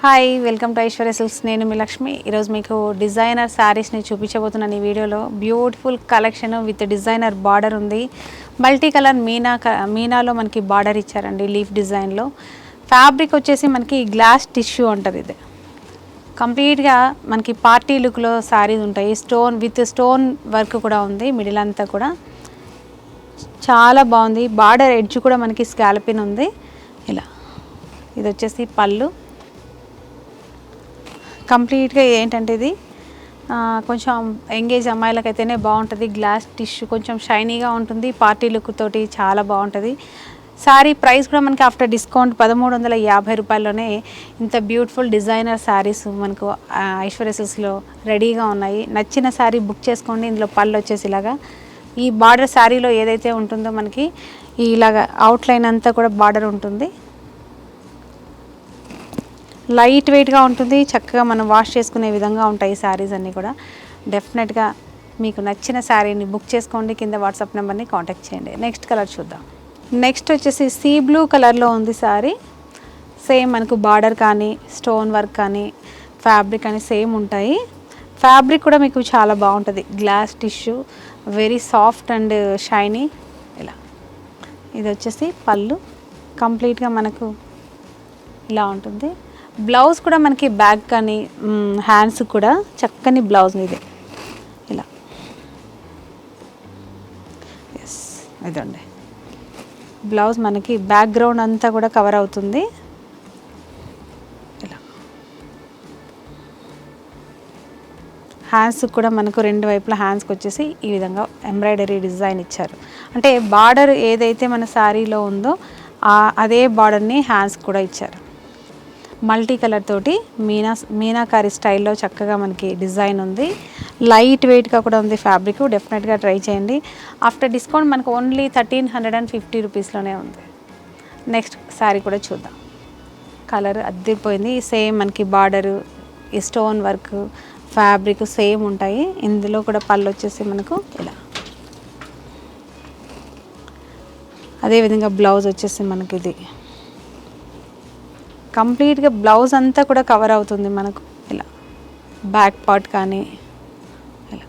Hi welcome to Aishwarya silks. నేను మీ లక్ష్మి. ఈరోజు మీకు డిజైనర్ శారీస్ని చూపించబోతున్నాను. ఈ వీడియోలో beautiful collection with designer border ఉంది. మల్టీ కలర్ మీనాలో మనకి బార్డర్ ఇచ్చారండి లీఫ్ డిజైన్లో. ఫ్యాబ్రిక్ వచ్చేసి మనకి గ్లాస్ టిష్యూ ఉంటుంది. ఇది కంప్లీట్గా మనకి పార్టీ లుక్లో శారీస్ ఉంటాయి. స్టోన్ వర్క్ కూడా ఉంది. మిడిల్ అంతా కూడా చాలా బాగుంది. బార్డర్ ఎడ్జ్ కూడా మనకి స్కాల్పిన్ ఉంది. ఇలా ఇది వచ్చేసి పళ్ళు. కంప్లీట్గా ఏంటంటే ఇది కొంచెం ఎంగేజ్ అమ్మాయిలకైతేనే బాగుంటుంది. గ్లాస్ టిష్యూ కొంచెం షైనీగా ఉంటుంది. పార్టీ లుక్ తోటి చాలా బాగుంటుంది. శారీ ప్రైస్ కూడా మనకి ఆఫ్టర్ డిస్కౌంట్ 1350 రూపాయల్లోనే ఇంత బ్యూటిఫుల్ డిజైనర్ శారీస్ మనకు ఐశ్వర్య సిల్క్స్లో రెడీగా ఉన్నాయి. నచ్చిన శారీ బుక్ చేసుకోండి. ఇందులో పళ్ళు వచ్చేసి ఇలాగా ఈ బార్డర్ శారీలో ఏదైతే ఉంటుందో మనకి ఇలాగా అవుట్లైన్ అంతా కూడా బార్డర్ ఉంటుంది. లైట్ వెయిట్గా ఉంటుంది. చక్కగా మనం వాష్ చేసుకునే విధంగా ఉంటాయి శారీస్ అన్నీ కూడా. డెఫినెట్గా మీకు నచ్చిన శారీని బుక్ చేసుకోండి. కింద వాట్సాప్ నెంబర్ని కాంటాక్ట్ చేయండి. నెక్స్ట్ కలర్ చూద్దాం. నెక్స్ట్ వచ్చేసి సీ బ్లూ కలర్లో ఉంది శారీ. సేమ్ మనకు బార్డర్ కానీ స్టోన్ వర్క్ కానీ ఫ్యాబ్రిక్ కానీ సేమ్ ఉంటాయి. ఫ్యాబ్రిక్ కూడా మీకు చాలా బాగుంటుంది. Glass tissue very soft and shiny. ఇలా ఇది వచ్చేసి పళ్ళు. కంప్లీట్గా మనకు ఇలా ఉంటుంది. బ్లౌజ్ కూడా మనకి బ్యాక్ కానీ హ్యాండ్స్ కూడా చక్కని బ్లౌజ్ ఇది. ఇలా ఎస్ ఇదండి బ్లౌజ్. మనకి బ్యాక్గ్రౌండ్ అంతా కూడా కవర్ అవుతుంది. ఇలా హ్యాండ్స్ కూడా మనకు రెండు వైపులా హ్యాండ్స్కి వచ్చేసి ఈ విధంగా ఎంబ్రాయిడరీ డిజైన్ ఇచ్చారు. అంటే బార్డర్ ఏదైతే మన శారీలో ఉందో అదే బార్డర్ని హ్యాండ్స్ కూడా ఇచ్చారు. మల్టీ కలర్ తోటి మీనాకారి స్టైల్లో చక్కగా మనకి డిజైన్ ఉంది. లైట్ వెయిట్గా కూడా ఉంది ఫ్యాబ్రిక్. డెఫినెట్గా ట్రై చేయండి. ఆఫ్టర్ డిస్కౌంట్ మనకు ఓన్లీ 1350 రూపీస్లోనే ఉంది. నెక్స్ట్ శారీ కూడా చూద్దాం. కలర్ అద్దరిపోయింది. సేమ్ మనకి బార్డరు ఈ స్టోన్ వర్క్ ఫ్యాబ్రిక్ సేమ్ ఉంటాయి. ఇందులో కూడా పళ్ళు వచ్చేసి మనకు ఇలా. అదేవిధంగా బ్లౌజ్ వచ్చేసి మనకి ఇది కంప్లీట్గా బ్లౌజ్ అంతా కూడా కవర్ అవుతుంది మనకు. ఇలా బ్యాక్ పార్ట్ కానీ ఇలా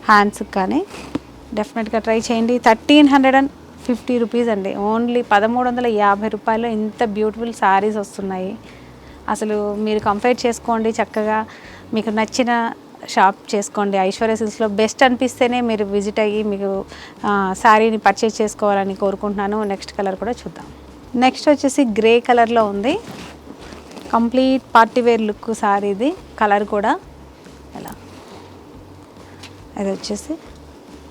హ్యాండ్స్కి కానీ డెఫినెట్గా ట్రై చేయండి. 1350 రూపీస్ అండి. ఓన్లీ 1350 రూపాయలు ఇంత బ్యూటిఫుల్ శారీస్ వస్తున్నాయి. అసలు మీరు కంపేర్ చేసుకోండి. చక్కగా మీకు నచ్చిన షాప్ చేసుకోండి. ఐశ్వర్య సిల్క్స్లో బెస్ట్ అనిపిస్తేనే మీరు విజిట్ అయ్యి మీకు శారీని పర్చేస్ చేసుకోవాలని కోరుకుంటున్నాను. నెక్స్ట్ కలర్ కూడా చూద్దాం. నెక్స్ట్ వచ్చేసి గ్రే కలర్లో ఉంది. కంప్లీట్ పార్టీవేర్ లుక్ శారీ ఇది. కలర్ కూడా ఇలా. ఇది వచ్చేసి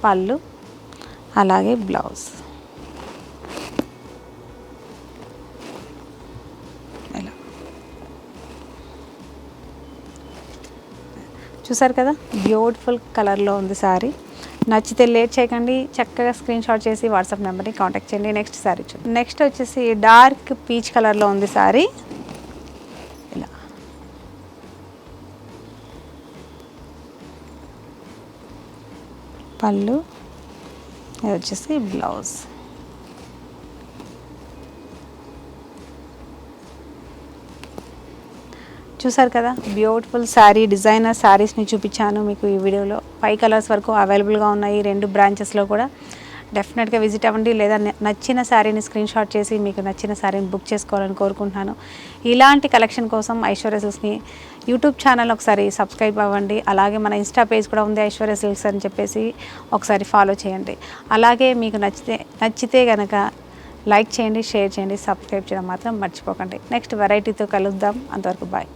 పళ్ళు అలాగే బ్లౌజ్. ఇలా చూసారు కదా బ్యూటిఫుల్ కలర్లో ఉంది శారీ. నచ్చితే లేట్ చేయకండి. చక్కగా స్క్రీన్ షాట్ చేసి వాట్సాప్ నెంబర్ని కాంటాక్ట్ చేయండి. నెక్స్ట్ శారీ చూడండి. నెక్స్ట్ వచ్చేసి డార్క్ పీచ్ కలర్లో ఉంది శారీ. ఇలా పళ్ళు ఇది వచ్చేసి బ్లౌజ్. చూసారు కదా బ్యూటిఫుల్ శారీ డిజైనర్ శారీస్ని చూపించాను మీకు ఈ వీడియోలో. 5 కలర్స్ వరకు అవైలబుల్గా ఉన్నాయి 2 బ్రాంచెస్లో కూడా. డెఫినెట్గా విజిట్ అవ్వండి. లేదా నచ్చిన శారీని స్క్రీన్ షాట్ చేసి మీకు నచ్చిన శారీని బుక్ చేసుకోవాలని కోరుకుంటున్నాను. ఇలాంటి కలెక్షన్ కోసం ఐశ్వర్య సిల్క్స్ని యూట్యూబ్ ఛానల్ ఒకసారి సబ్స్క్రైబ్ అవ్వండి. అలాగే మన ఇన్స్టా పేజ్ కూడా ఉంది ఐశ్వర్య సిల్క్స్ అని చెప్పేసి ఒకసారి ఫాలో చేయండి. అలాగే మీకు నచ్చితే కనుక లైక్ చేయండి, షేర్ చేయండి, సబ్స్క్రైబ్ చేయడం మాత్రం మర్చిపోకండి. నెక్స్ట్ వెరైటీతో కలుద్దాం. అంతవరకు బాయ్.